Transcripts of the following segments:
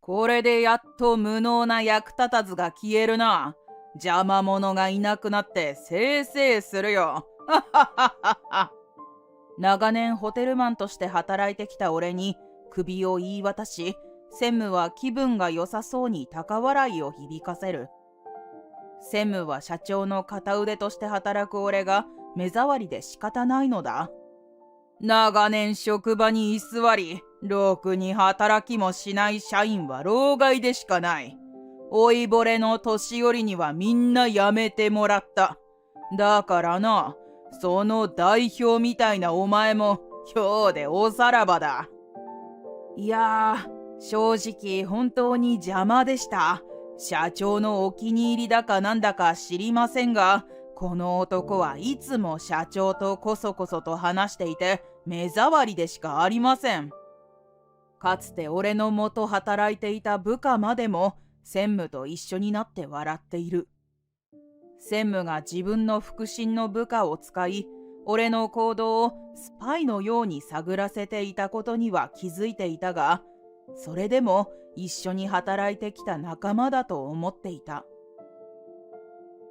これでやっと無能な役立たずが消えるな。邪魔者がいなくなってせいせいするよ。ははははは。長年ホテルマンとして働いてきた俺に首を言い渡し、専務は気分が良さそうに高笑いを響かせる。専務は社長の片腕として働く俺が目障りで仕方ないのだ。長年職場に居座り、ろくに働きもしない社員は老害でしかない。老いぼれの年寄りにはみんな辞めてもらった。だからな、その代表みたいなお前も今日でおさらばだ。いや正直本当に邪魔でした。社長のお気に入りだかなんだか知りませんが、この男はいつも社長とこそこそと話していて目障りでしかありません。かつて俺の元働いていた部下までも専務と一緒になって笑っている。専務が自分の腹心の部下を使い、俺の行動をスパイのように探らせていたことには気づいていたが、それでも一緒に働いてきた仲間だと思っていた。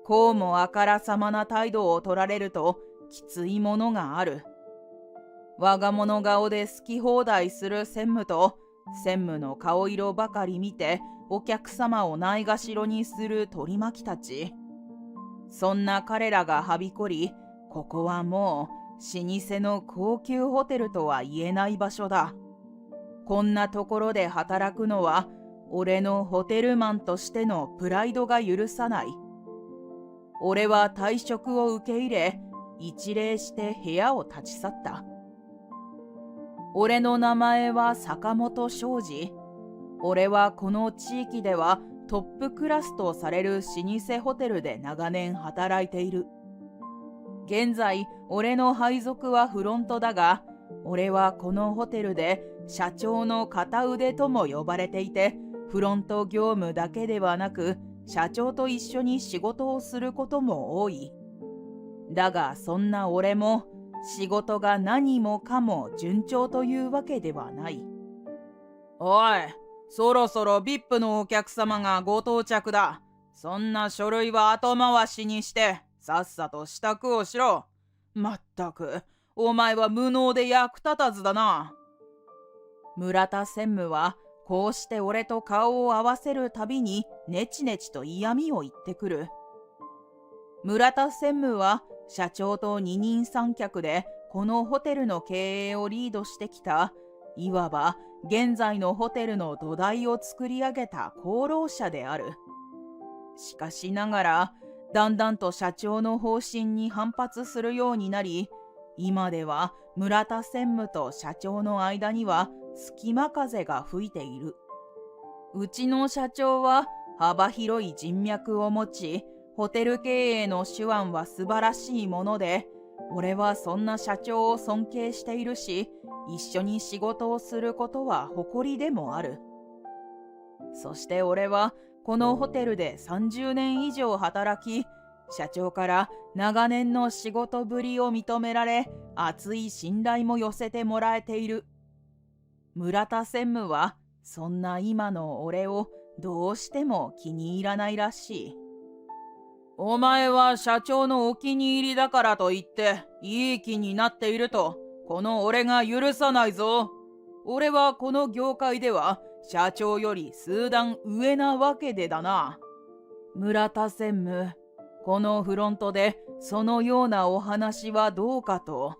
こうもあからさまな態度を取られるときついものがある。我が物顔で好き放題する専務と、専務の顔色ばかり見てお客様をないがしろにする取り巻きたち。そんな彼らがはびこり、ここはもう老舗の高級ホテルとは言えない場所だ。こんなところで働くのは俺のホテルマンとしてのプライドが許さない。俺は退職を受け入れ、一礼して部屋を立ち去った。俺の名前は坂本昌司。俺はこの地域ではトップクラスとされる老舗ホテルで長年働いている。現在、俺の配属はフロントだが、俺はこのホテルで社長の片腕とも呼ばれていて、フロント業務だけではなく、社長と一緒に仕事をすることも多い。だがそんな俺も仕事が何もかも順調というわけではない。おい、そろそろ VIP のお客様がご到着だ。そんな書類は後回しにしてさっさと支度をしろ。まったく、お前は無能で役立たずだな。村田専務はこうして俺と顔を合わせるたびにネチネチと嫌味を言ってくる。村田専務は社長と二人三脚でこのホテルの経営をリードしてきた、いわば現在のホテルの土台を作り上げた功労者である。しかしながら、だんだんと社長の方針に反発するようになり、今では村田専務と社長の間には隙間風が吹いている。うちの社長は幅広い人脈を持ち、ホテル経営の手腕は素晴らしいもので、俺はそんな社長を尊敬しているし、一緒に仕事をすることは誇りでもある。そして俺はこのホテルで30年以上働き、社長から長年の仕事ぶりを認められ、厚い信頼も寄せてもらえている。村田専務はそんな今の俺をどうしても気に入らないらしい。お前は社長のお気に入りだからといっていい気になっているとこの俺が許さないぞ。俺はこの業界では社長より数段上なわけでだな。村田専務、このフロントでそのようなお話はどうかと。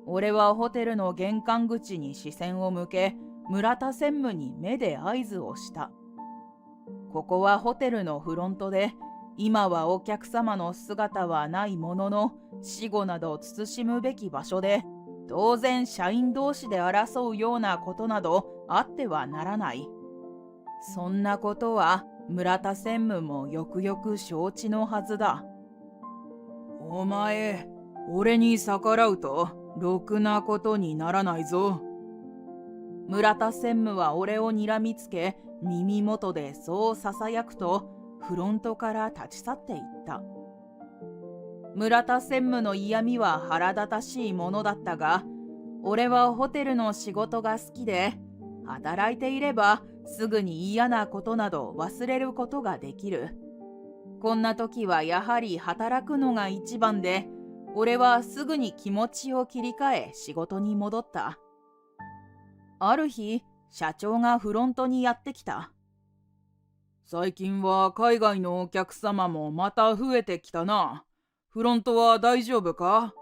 俺はホテルの玄関口に視線を向け、村田専務に目で合図をした。ここはホテルのフロントで、今はお客様の姿はないものの、死後など慎むべき場所で、当然社員同士で争うようなことなどあってはならない。そんなことは村田専務もよくよく承知のはずだ。お前、俺に逆らうとろくなことにならないぞ。村田専務は俺を睨みつけ、耳元でそう囁くと、フロントから立ち去っていった。村田専務の嫌味は腹立たしいものだったが、俺はホテルの仕事が好きで、働いていればすぐに嫌なことなど忘れることができる。こんな時はやはり働くのが一番で、俺はすぐに気持ちを切り替え仕事に戻った。ある日、社長がフロントにやってきた。最近は海外のお客様もまた増えてきたな。フロントは大丈夫か？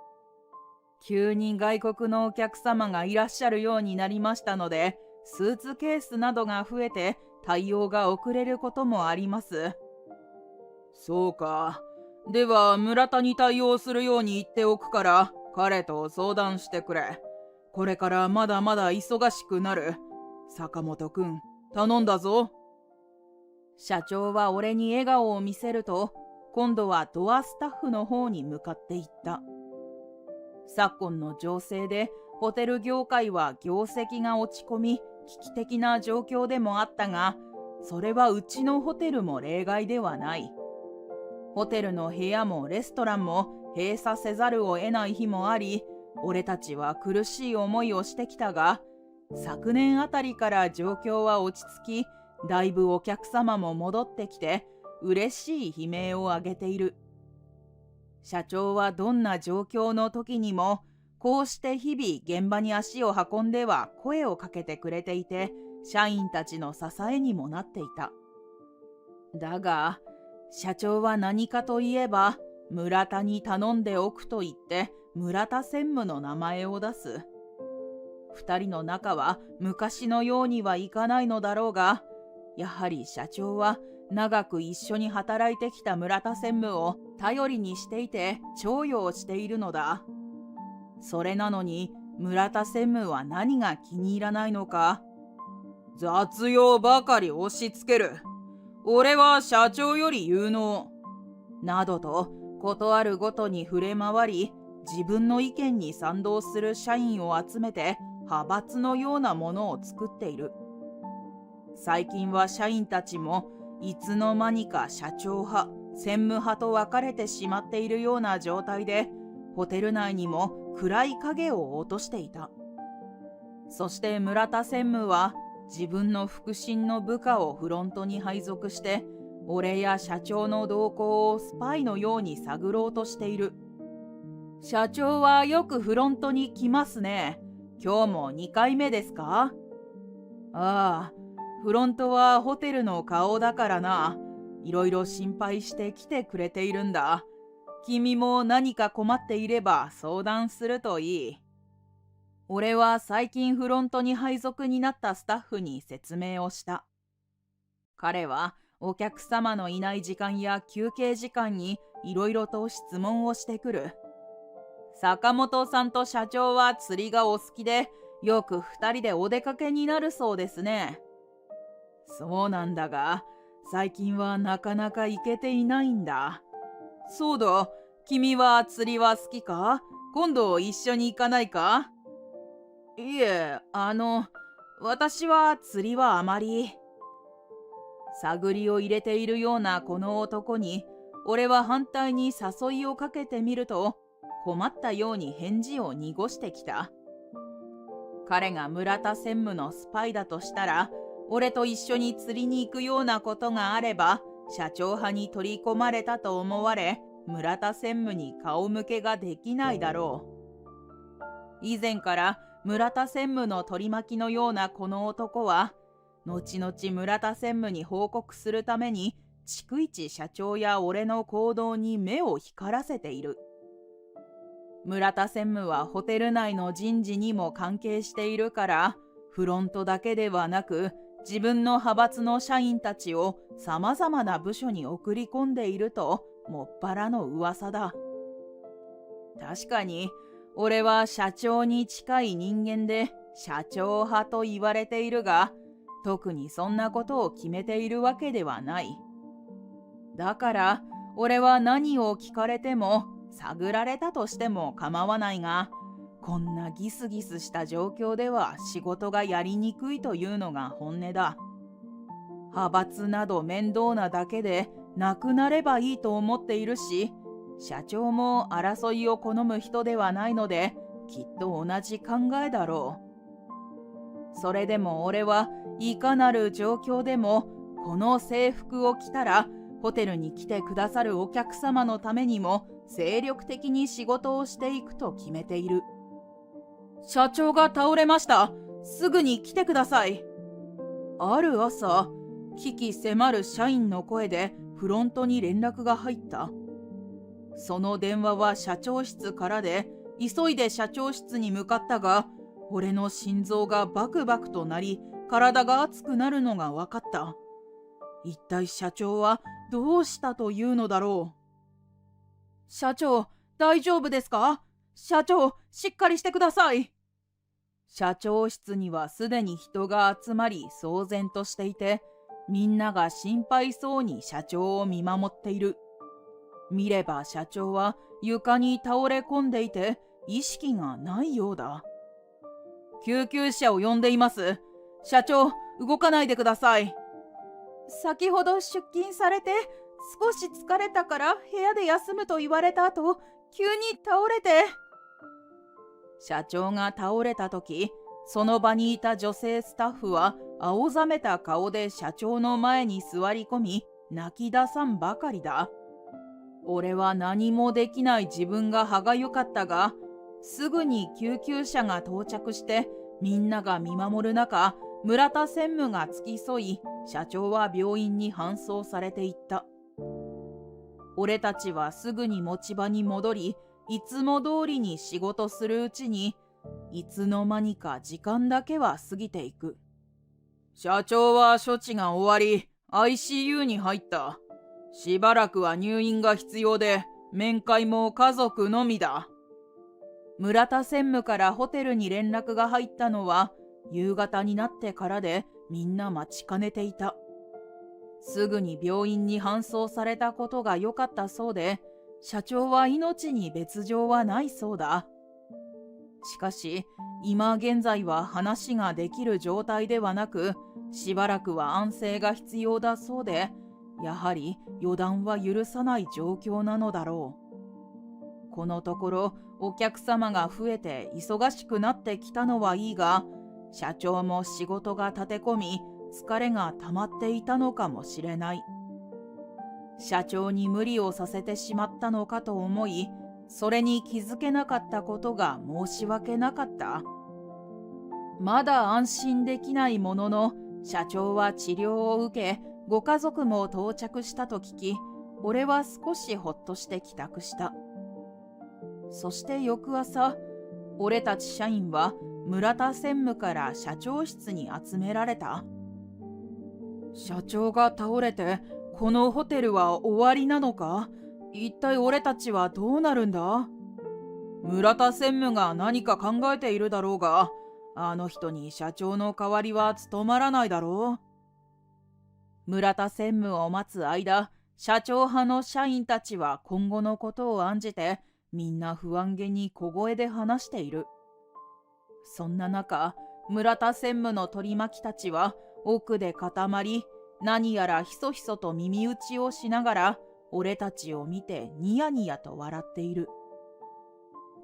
急に外国のお客様がいらっしゃるようになりましたので、スーツケースなどが増えて対応が遅れることもあります。そうか。では村田に対応するように言っておくから彼と相談してくれ。これからまだまだ忙しくなる。坂本くん、頼んだぞ。社長は俺に笑顔を見せると、今度はドアスタッフの方に向かっていった。昨今の情勢でホテル業界は業績が落ち込み危機的な状況でもあったが、それはうちのホテルも例外ではない。ホテルの部屋もレストランも閉鎖せざるを得ない日もあり、俺たちは苦しい思いをしてきたが、昨年あたりから状況は落ち着き、だいぶお客様も戻ってきて嬉しい悲鳴を上げている。社長はどんな状況の時にもこうして日々現場に足を運んでは声をかけてくれていて、社員たちの支えにもなっていた。だが社長は何かといえば村田に頼んでおくと言って村田専務の名前を出す。二人の仲は昔のようにはいかないのだろうが、やはり社長は長く一緒に働いてきた村田専務を頼りにしていて重用しているのだ。それなのに村田専務は何が気に入らないのか。雑用ばかり押し付ける。俺は社長より有能。などとことあるごとに触れ回り、自分の意見に賛同する社員を集めて派閥のようなものを作っている。最近は社員たちもいつの間にか社長派、専務派と分かれてしまっているような状態で、ホテル内にも暗い影を落としていた。そして村田専務は自分の腹心の部下をフロントに配属して、俺や社長の動向をスパイのように探ろうとしている。社長はよくフロントに来ますね。今日も2回目ですか？ああ、フロントはホテルの顔だからな。いろいろ心配して来てくれているんだ。君も何か困っていれば相談するといい。俺は最近フロントに配属になったスタッフに説明をした。彼はお客様のいない時間や休憩時間にいろいろと質問をしてくる。坂本さんと社長は釣りがお好きで、よく2人でお出かけになるそうですね。そうなんだが、最近はなかなか行けていないんだ。そうだ、君は釣りは好きか？今度一緒に行かないか？いえ、私は釣りはあまり。探りを入れているようなこの男に、俺は反対に誘いをかけてみると、困ったように返事を濁してきた。彼が村田専務のスパイだとしたら、俺と一緒に釣りに行くようなことがあれば、社長派に取り込まれたと思われ、村田専務に顔向けができないだろう。以前から村田専務の取り巻きのようなこの男は、後々村田専務に報告するために、逐一社長や俺の行動に目を光らせている。村田専務はホテル内の人事にも関係しているから、フロントだけではなく、自分の派閥の社員たちをさまざまな部署に送り込んでいると、もっぱらの噂だ。確かに、俺は社長に近い人間で、社長派と言われているが、特にそんなことを決めているわけではない。だから、俺は何を聞かれても、探られたとしても構わないが、こんなギスギスした状況では仕事がやりにくいというのが本音だ。派閥など面倒なだけでなくなればいいと思っているし、社長も争いを好む人ではないので、きっと同じ考えだろそれでも俺はいかなる状況でもこの制服を着たらホテルに来てくださるお客様のためにも精力的に仕事をしていくと決めている。社長が倒れました。すぐに来てください。ある朝、鬼気迫る社員の声でフロントに連絡が入った。その電話は社長室からで、急いで社長室に向かったが、俺の心臓がバクバクとなり、体が熱くなるのが分かった。一体社長はどうしたというのだろう。社長、大丈夫ですか？社長、しっかりしてください。社長室にはすでに人が集まり騒然としていて、みんなが心配そうに社長を見守っている。見れば社長は床に倒れ込んでいて意識がないようだ。救急車を呼んでいます。社長、動かないでください。先ほど出勤されて少し疲れたから部屋で休むと言われた後、急に倒れて。社長が倒れた時、その場にいた女性スタッフは青ざめた顔で社長の前に座り込み、泣き出さんばかりだ。俺は何もできない自分が歯がゆかったが、すぐに救急車が到着してみんなが見守る中、村田専務が付き添い、社長は病院に搬送されていった。俺たちはすぐに持ち場に戻り、いつも通りに仕事するうちに、いつの間にか時間だけは過ぎていく。社長は処置が終わり、ICU に入った。しばらくは入院が必要で、面会も家族のみだ。村田専務からホテルに連絡が入ったのは、夕方になってからでみんな待ちかねていた。すぐに病院に搬送されたことが良かったそうで、社長は命に別状はないそうだ。しかし、今現在は話ができる状態ではなく、しばらくは安静が必要だそうで、やはり予断は許さない状況なのだろう。このところ、お客様が増えて忙しくなってきたのはいいが、社長も仕事が立て込み、疲れが溜まっていたのかもしれない。社長に無理をさせてしまったのかと思い、それに気づけなかったことが申し訳なかった。まだ安心できないものの、社長は治療を受け、ご家族も到着したと聞き、俺は少しほっとして帰宅した。そして翌朝、俺たち社員は村田専務から社長室に集められた。社長が倒れて、このホテルは終わりなのか？一体俺たちはどうなるんだ？村田専務が何か考えているだろうが、あの人に社長の代わりは務まらないだろう。村田専務を待つ間、社長派の社員たちは今後のことを案じて、みんな不安げに小声で話している。そんな中、村田専務の取り巻きたちは奥で固まり、何やらひそひそと耳打ちをしながら、俺たちを見てニヤニヤと笑っている。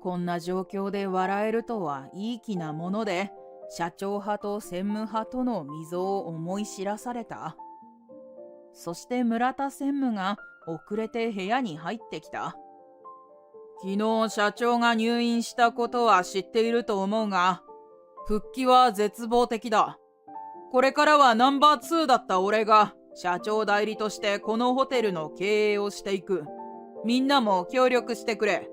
こんな状況で笑えるとはいい気なもので、社長派と専務派との溝を思い知らされた。そして村田専務が遅れて部屋に入ってきた。昨日社長が入院したことは知っていると思うが、復帰は絶望的だ。これからはナンバー2だった俺が社長代理としてこのホテルの経営をしていく。みんなも協力してくれ。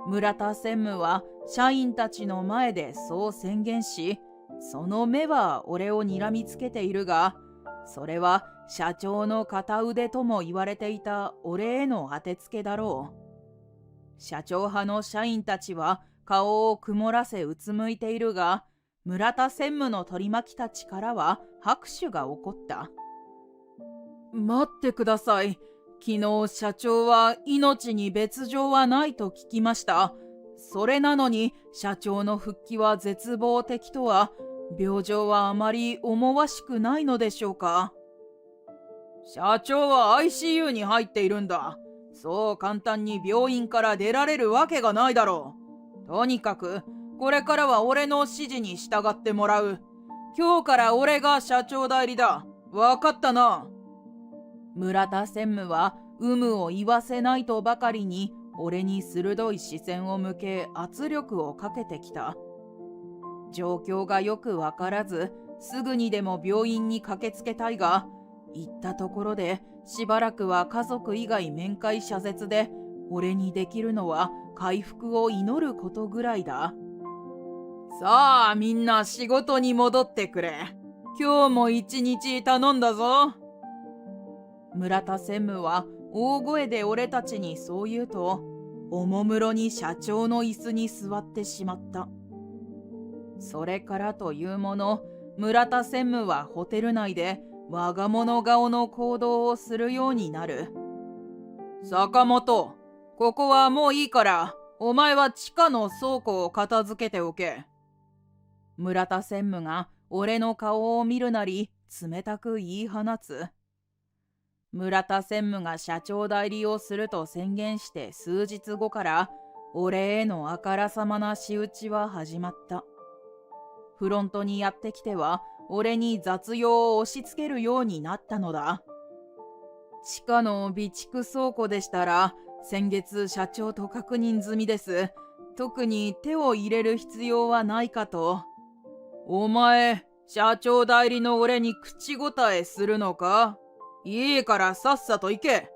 村田専務は社員たちの前でそう宣言し、その目は俺を睨みつけているが、それは社長の片腕とも言われていた俺への当てつけだろう。社長派の社員たちは顔を曇らせうつむいているが、村田専務の取り巻きたちからは拍手が起こった。待ってください。昨日社長は命に別状はないと聞きました。それなのに社長の復帰は絶望的とは、病状はあまり思わしくないのでしょうか。社長は ICU に入っているんだ。そう簡単に病院から出られるわけがないだろう。とにかくこれからは俺の指示に従ってもらう。今日から俺が社長代理だ。わかったな。村田専務は有無を言わせないとばかりに俺に鋭い視線を向け圧力をかけてきた。状況がよくわからずすぐにでも病院に駆けつけたいが、行ったところでしばらくは家族以外面会謝絶で、俺にできるのは回復を祈ることぐらいだ。さあみんな仕事に戻ってくれ。今日も一日頼んだぞ。村田専務は大声で俺たちにそう言うと、おもむろに社長の椅子に座ってしまった。それからというもの、村田専務はホテル内で我が物顔の行動をするようになる。坂本、ここはもういいから、お前は地下の倉庫を片付けておけ。村田専務が俺の顔を見るなり冷たく言い放つ。村田専務が社長代理をすると宣言して数日後から、俺へのあからさまな仕打ちは始まった。フロントにやってきては俺に雑用を押し付けるようになったのだ。地下の備蓄倉庫でしたら先月社長と確認済みです。特に手を入れる必要はないかと。お前、社長代理の俺に口答えするのか？いいからさっさと行け。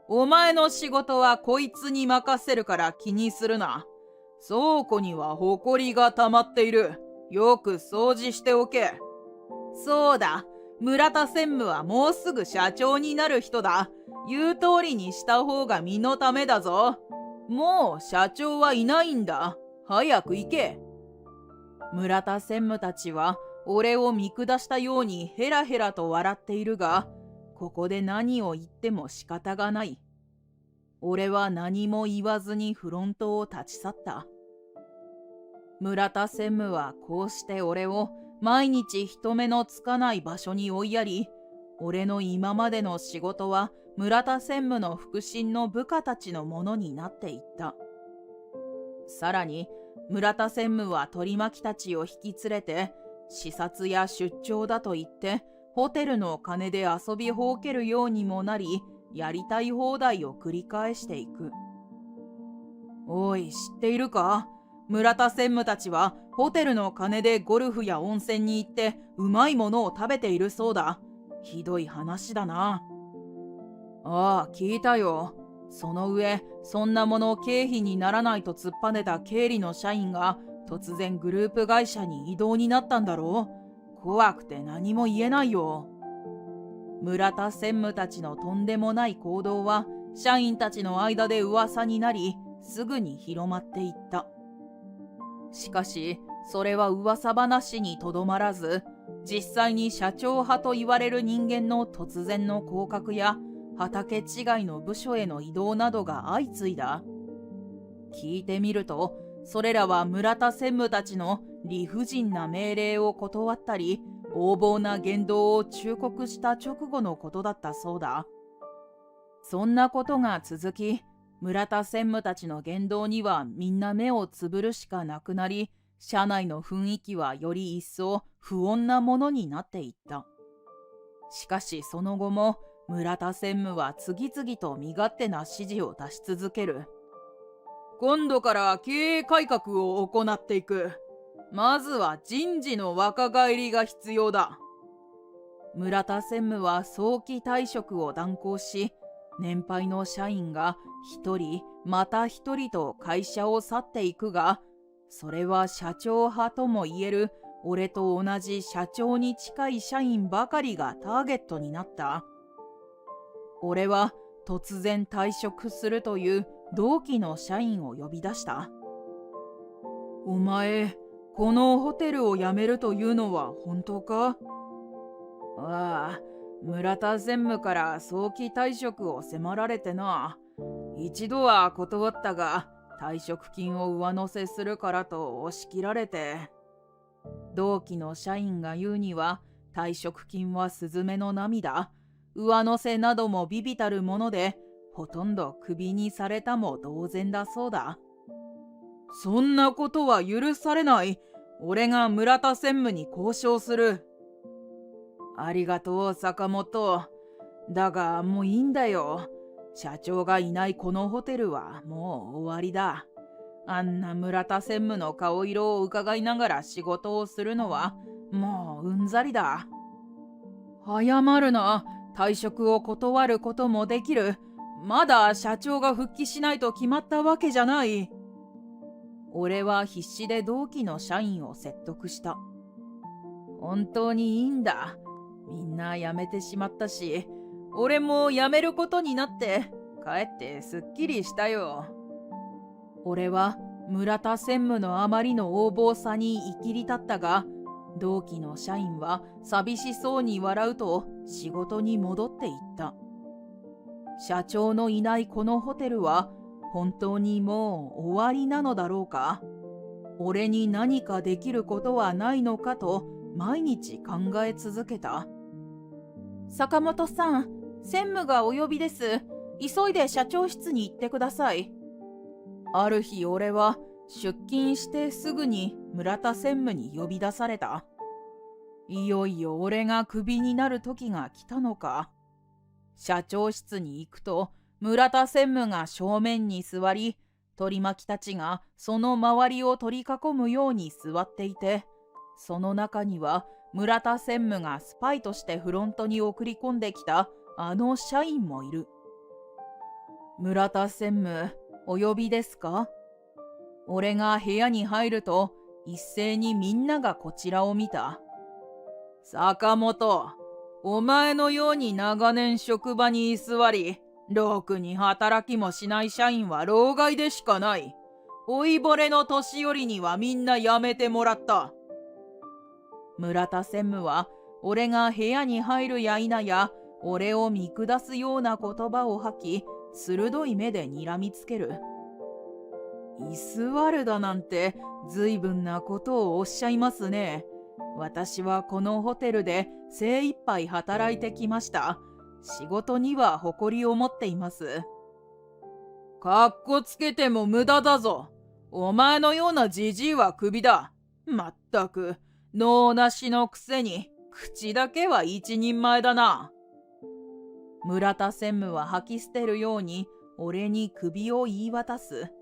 お前の仕事はこいつに任せるから気にするな。倉庫にはホコリが溜まっている。よく掃除しておけ。そうだ、村田専務はもうすぐ社長になる人だ。言う通りにした方が身のためだぞ。もう社長はいないんだ。早く行け。村田専務たちは俺を見下したようにヘラヘラと笑っているが、ここで何を言っても仕方がない。俺は何も言わずにフロントを立ち去った。村田専務はこうして俺を毎日人目のつかない場所に追いやり、俺の今までの仕事は村田専務の腹心の部下たちのものになっていった。さらに村田専務は取り巻きたちを引き連れて、視察や出張だと言ってホテルの金で遊びほうけるようにもなり、やりたい放題を繰り返していく。おい、知っているか？村田専務たちはホテルの金でゴルフや温泉に行ってうまいものを食べているそうだ。ひどい話だな。ああ、聞いたよ。その上、そんなもの経費にならないと突っぱねた経理の社員が突然グループ会社に異動になったんだろう。怖くて何も言えないよ。村田専務たちのとんでもない行動は社員たちの間で噂になり、すぐに広まっていった。しかしそれは噂話にとどまらず、実際に社長派と言われる人間の突然の降格や畑違いの部署への異動などが相次いだ。聞いてみると、それらは村田専務たちの理不尽な命令を断ったり、横暴な言動を忠告した直後のことだったそうだ。そんなことが続き、村田専務たちの言動にはみんな目をつぶるしかなくなり、社内の雰囲気はより一層不穏なものになっていった。しかしその後も村田専務は次々と身勝手な指示を出し続ける。今度から経営改革を行っていく。まずは人事の若返りが必要だ。村田専務は早期退職を断行し、年配の社員が一人また一人と会社を去っていくが、それは社長派ともいえる俺と同じ社長に近い社員ばかりがターゲットになった。俺は突然退職するという同期の社員を呼び出した。お前、このホテルを辞めるというのは本当か？ああ、村田専務から早期退職を迫られてな。一度は断ったが、退職金を上乗せするからと押し切られて。同期の社員が言うには、退職金はスズメの涙、上乗せなども微々たるもので、ほとんどクビにされたも同然だそうだ。そんなことは許されない。俺が村田専務に交渉する。ありがとう、坂本。だがもういいんだよ。社長がいないこのホテルはもう終わりだ。あんな村田専務の顔色を伺いながら仕事をするのはもううんざりだ。謝るな。退職を断ることもできる。まだ社長が復帰しないと決まったわけじゃない。俺は必死で同期の社員を説得した。本当にいいんだ。みんな辞めてしまったし、俺も辞めることになって帰ってすっきりしたよ。俺は村田専務のあまりの横暴さにいきり立ったが、同期の社員は寂しそうに笑うと仕事に戻っていった。社長のいないこのホテルは本当にもう終わりなのだろうか。俺に何かできることはないのかと毎日考え続けた。坂本さん、専務がお呼びです。急いで社長室に行ってください。ある日俺は出勤してすぐに村田専務に呼び出された。いよいよ俺がクビになる時が来たのか。社長室に行くと村田専務が正面に座り、取り巻きたちがその周りを取り囲むように座っていて、その中には村田専務がスパイとしてフロントに送り込んできたあの社員もいる。村田専務、お呼びですか？俺が部屋に入ると一斉にみんながこちらを見た。坂本、お前のように長年職場に居座り、ろくに働きもしない社員は老害でしかない。老いぼれの年寄りにはみんな辞めてもらった。村田専務は俺が部屋に入るや否や、俺を見下すような言葉を吐き、鋭い目で睨みつける。居座るだなんて随分なことをおっしゃいますね。私はこのホテルで精一杯働いてきました。仕事には誇りを持っています。かっこつけても無駄だぞ。お前のようなじじいはクビだ。まったく、脳なしのくせに口だけは一人前だな。村田専務は吐き捨てるように俺に首を言い渡す。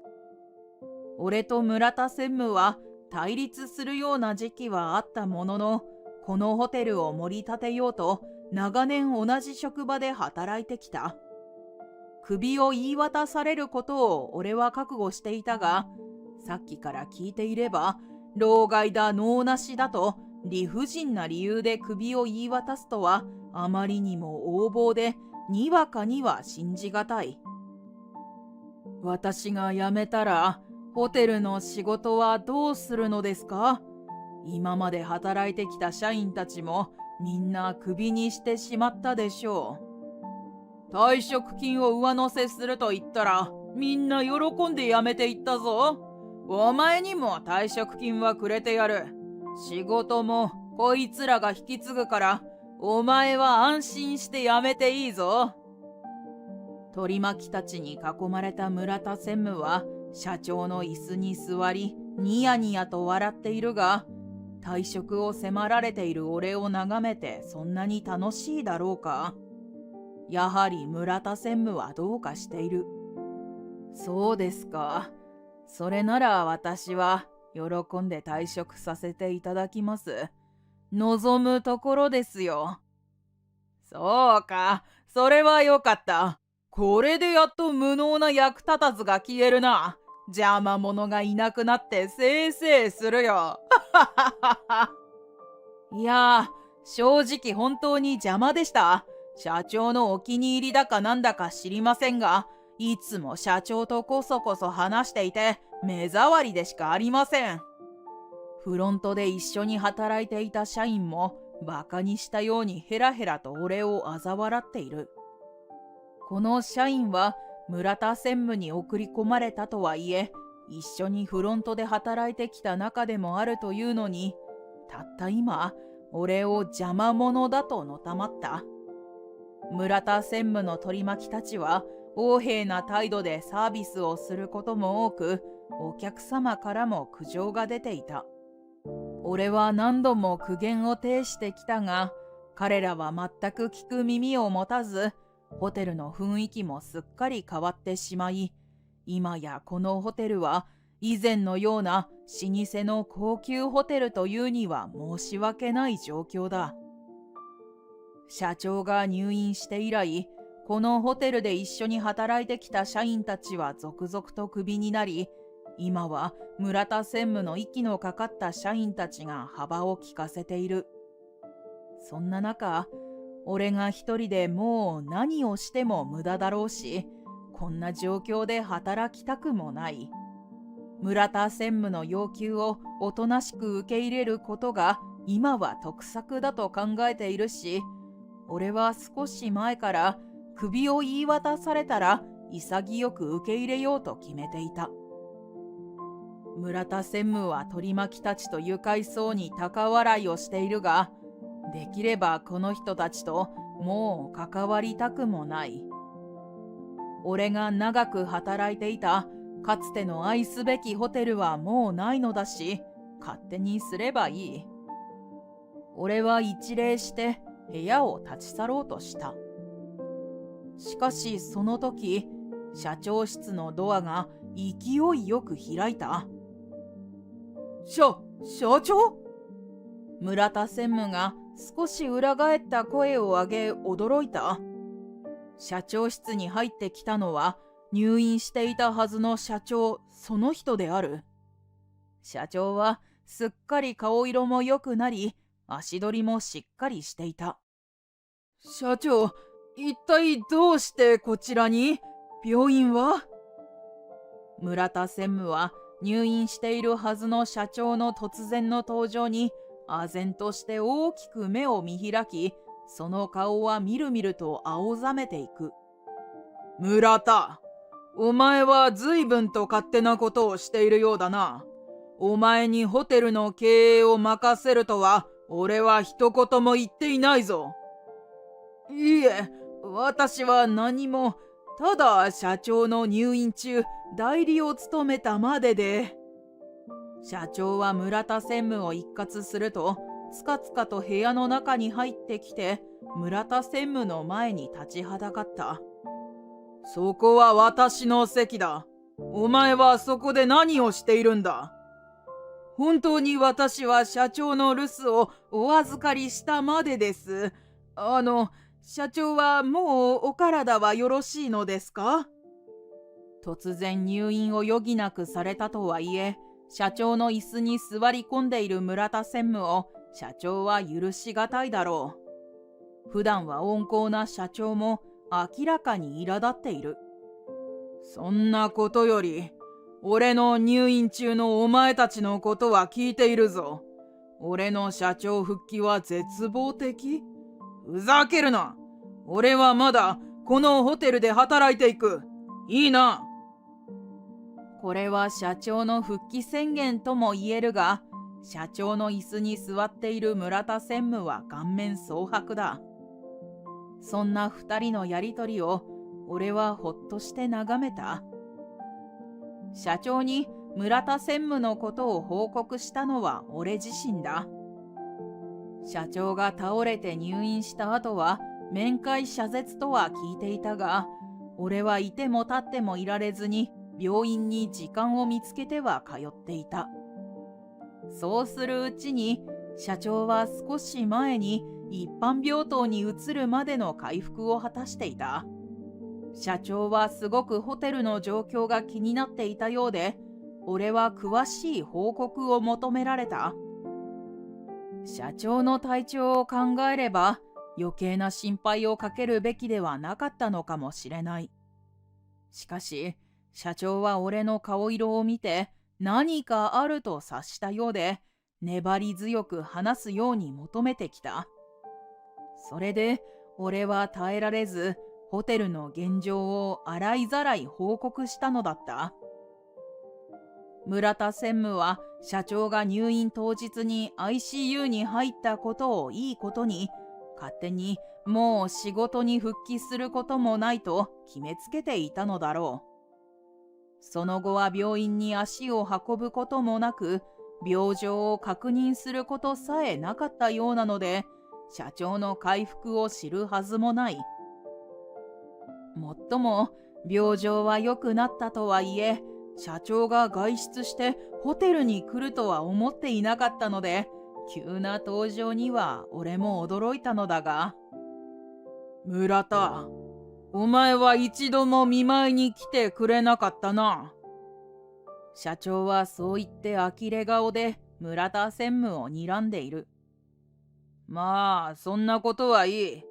俺と村田専務は対立するような時期はあったものの、このホテルを盛り立てようと長年同じ職場で働いてきた。首を言い渡されることを俺は覚悟していたが、さっきから聞いていれば、老害だ脳なしだと理不尽な理由で首を言い渡すとはあまりにも横暴で、にわかには信じがたい。私が辞めたらホテルの仕事はどうするのですか？今まで働いてきた社員たちもみんなクビにしてしまったでしょう。退職金を上乗せすると言ったらみんな喜んで辞めていったぞ。お前にも退職金はくれてやる。仕事もこいつらが引き継ぐからお前は安心して辞めていいぞ。取り巻きたちに囲まれた村田専務は社長の椅子に座りニヤニヤと笑っているが、退職を迫られている俺を眺めてそんなに楽しいだろうか。やはり村田専務はどうかしている。そうですか。それなら私は喜んで退職させていただきます。望むところですよ。そうか、それはよかった。これでやっと無能な役立たずが消えるな。邪魔者がいなくなってせいせいするよ。いや正直本当に邪魔でした。社長のお気に入りだかなんだか知りませんが、いつも社長とこそこそ話していて目障りでしかありません。フロントで一緒に働いていた社員もバカにしたようにヘラヘラと俺を嘲笑っている。この社員は村田専務に送り込まれたとはいえ、一緒にフロントで働いてきた仲でもあるというのに、たった今俺を邪魔者だとのたまった。村田専務の取り巻きたちは横柄な態度でサービスをすることも多く、お客様からも苦情が出ていた。俺は何度も苦言を呈してきたが、彼らは全く聞く耳を持たず、ホテルの雰囲気もすっかり変わってしまい、今やこのホテルは以前のような老舗の高級ホテルというには申し訳ない状況だ。社長が入院して以来、このホテルで一緒に働いてきた社員たちは続々とクビになり、今は村田専務の息のかかった社員たちが幅を利かせている。そんな中、俺が一人でもう何をしても無駄だろうし、こんな状況で働きたくもない。村田専務の要求をおとなしく受け入れることが今は得策だと考えているし、俺は少し前から首を言い渡されたら潔く受け入れようと決めていた。村田専務は取り巻きたちと愉快そうに高笑いをしているが、できればこの人たちともう関わりたくもない。俺が長く働いていたかつての愛すべきホテルはもうないのだし、勝手にすればいい。俺は一礼して部屋を立ち去ろうとした。しかしその時、社長室のドアが勢いよく開いた。社長？村田専務が少し裏返った声を上げ驚いた。社長室に入ってきたのは入院していたはずの社長その人である。社長はすっかり顔色も良くなり、足取りもしっかりしていた。社長、一体どうしてこちらに？病院は？村田専務は入院しているはずの社長の突然の登場に唖然として大きく目を見開き、その顔はみるみると青ざめていく。村田、お前は随分と勝手なことをしているようだな。お前にホテルの経営を任せるとは俺は一言も言っていないぞ。いいえ、私は何も、ただ社長の入院中代理を務めたまでで。社長は村田専務を一括すると、つかつかと部屋の中に入ってきて村田専務の前に立ちはだかった。そこは私の席だ。お前はそこで何をしているんだ？本当に私は社長の留守をお預かりしたまでです。社長はもうお体はよろしいのですか？突然入院を余儀なくされたとはいえ、社長の椅子に座り込んでいる村田専務を社長は許しがたいだろう。普段は温厚な社長も明らかに苛立っている。そんなことより、俺の入院中のお前たちのことは聞いているぞ。俺の社長復帰は絶望的？ふざけるな。俺はまだこのホテルで働いていく。いいな。これは社長の復帰宣言とも言えるが、社長の椅子に座っている村田専務は顔面蒼白だ。そんな二人のやりとりを俺はほっとして眺めた。社長に村田専務のことを報告したのは俺自身だ。社長が倒れて入院した後は面会謝絶とは聞いていたが、俺はいても立ってもいられずに病院に時間を見つけては通っていた。そうするうちに社長は少し前に一般病棟に移るまでの回復を果たしていた。社長はすごくホテルの状況が気になっていたようで、俺は詳しい報告を求められた。社長の体調を考えれば余計な心配をかけるべきではなかったのかもしれない。しかし社長は俺の顔色を見て何かあると察したようで、粘り強く話すように求めてきた。それで俺は耐えられず、ホテルの現状を洗いざらい報告したのだった。村田専務は社長が入院当日に ICU に入ったことをいいことに、勝手にもう仕事に復帰することもないと決めつけていたのだろう。その後は病院に足を運ぶこともなく、病状を確認することさえなかったようなので、社長の回復を知るはずもない。もっとも病状は良くなったとはいえ、社長が外出してホテルに来るとは思っていなかったので、急な登場には俺も驚いたのだが。村田、お前は一度も見舞いに来てくれなかったな。社長はそう言って呆れ顔で村田専務を睨んでいる。まあ、そんなことはいい。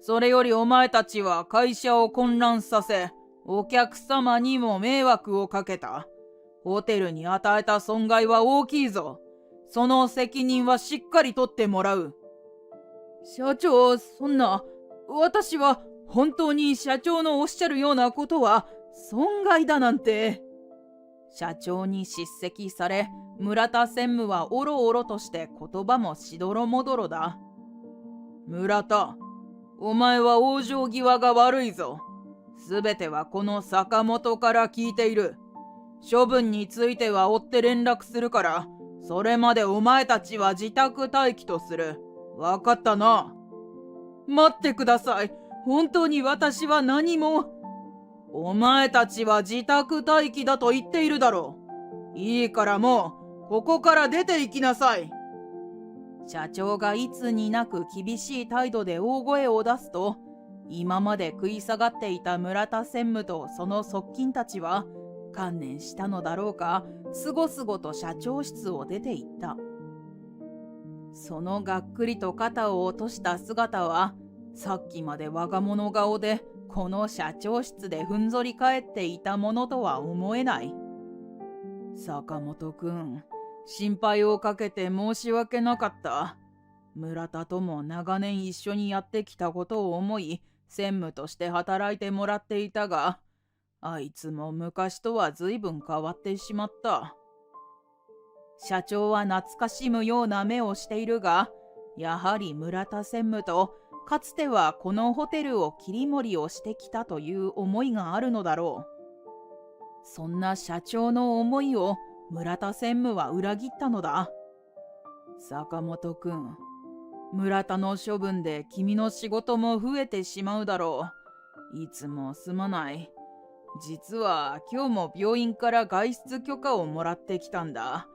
それよりお前たちは会社を混乱させ、お客様にも迷惑をかけた。ホテルに与えた損害は大きいぞ。その責任はしっかり取ってもらう。社長、そんな、私は本当に社長のおっしゃるようなことは損害だなんて。社長に叱責され、村田専務はおろおろとして言葉もしどろもどろだ。村田、お前は往生際が悪いぞ。すべてはこの坂本から聞いている。処分については追って連絡するから、それまでお前たちは自宅待機とする。わかったな。待ってください。本当に私は何も。お前たちは自宅待機だと言っているだろう。いいからもう、ここから出て行きなさい。社長がいつになく厳しい態度で大声を出すと、今まで食い下がっていた村田専務とその側近たちは観念したのだろうか、すごすごと社長室を出て行った。そのがっくりと肩を落とした姿は、さっきまで我が物顔でこの社長室でふんぞり返っていたものとは思えない。坂本くん、心配をかけて申し訳なかった。村田とも長年一緒にやってきたことを思い、専務として働いてもらっていたが、あいつも昔とは随分変わってしまった。社長は懐かしむような目をしているが、やはり村田専務とかつてはこのホテルを切り盛りをしてきたという思いがあるのだろう。そんな社長の思いを村田専務は裏切ったのだ。坂本くん、村田の処分で君の仕事も増えてしまうだろう。いつもすまない。実は今日も病院から外出許可をもらってきたんだ。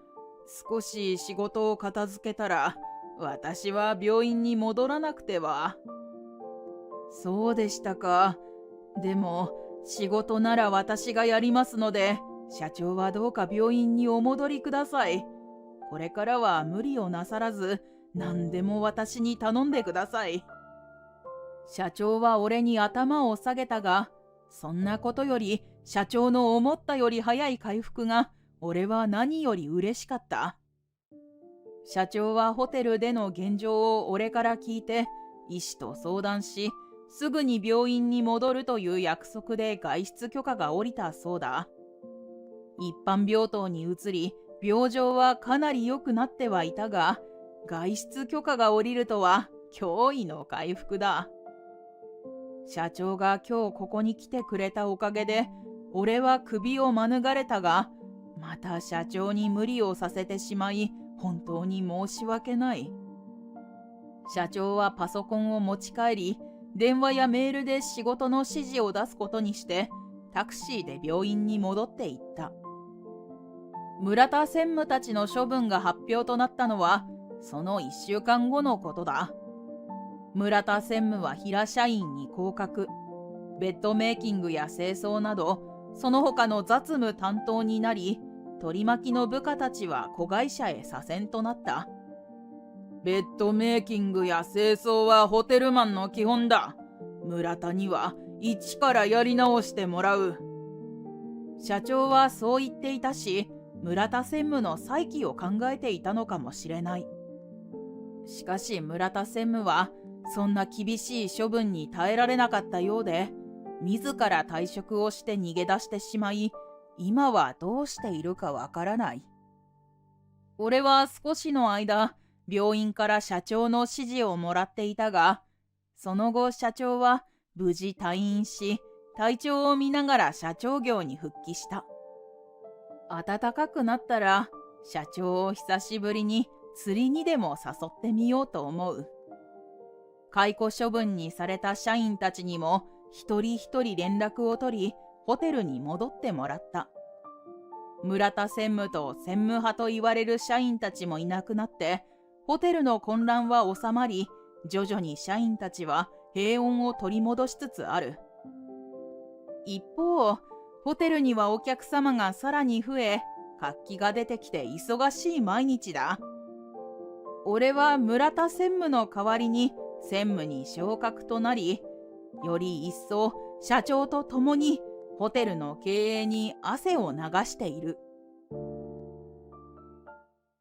少し仕事を片付けたら、私は病院に戻らなくては。そうでしたか。でも、仕事なら私がやりますので、社長はどうか病院にお戻りください。これからは無理をなさらず、何でも私に頼んでください。社長は俺に頭を下げたが、そんなことより社長の思ったより早い回復が俺は何より嬉しかった。社長はホテルでの現状を俺から聞いて、医師と相談し、すぐに病院に戻るという約束で外出許可が下りたそうだ。一般病棟に移り、病状はかなり良くなってはいたが、外出許可が下りるとは驚異の回復だ。社長が今日ここに来てくれたおかげで、俺は首を免れたが、また社長に無理をさせてしまい、本当に申し訳ない。社長はパソコンを持ち帰り、電話やメールで仕事の指示を出すことにして、タクシーで病院に戻っていった。村田専務たちの処分が発表となったのは、その1週間後のことだ。村田専務は平社員に降格、ベッドメイキングや清掃など、その他の雑務担当になり、取り巻きの部下たちは子会社へ左遷となった。ベッドメイキングや清掃はホテルマンの基本だ。村田には一からやり直してもらう。社長はそう言っていたし、村田専務の再起を考えていたのかもしれない。しかし村田専務は、そんな厳しい処分に耐えられなかったようで、自ら退職をして逃げ出してしまい、今はどうしているかわからない。俺は少しの間、病院から社長の指示をもらっていたが、その後社長は無事退院し、体調を見ながら社長業に復帰した。暖かくなったら、社長を久しぶりに釣りにでも誘ってみようと思う。解雇処分にされた社員たちにも一人一人連絡を取り、ホテルに戻ってもらった。村田専務と専務派と言われる社員たちもいなくなって、ホテルの混乱は収まり、徐々に社員たちは平穏を取り戻しつつある。一方、ホテルにはお客様がさらに増え、活気が出てきて忙しい毎日だ。俺は村田専務の代わりに専務に昇格となり、より一層社長と共にホテルの経営に汗を流している。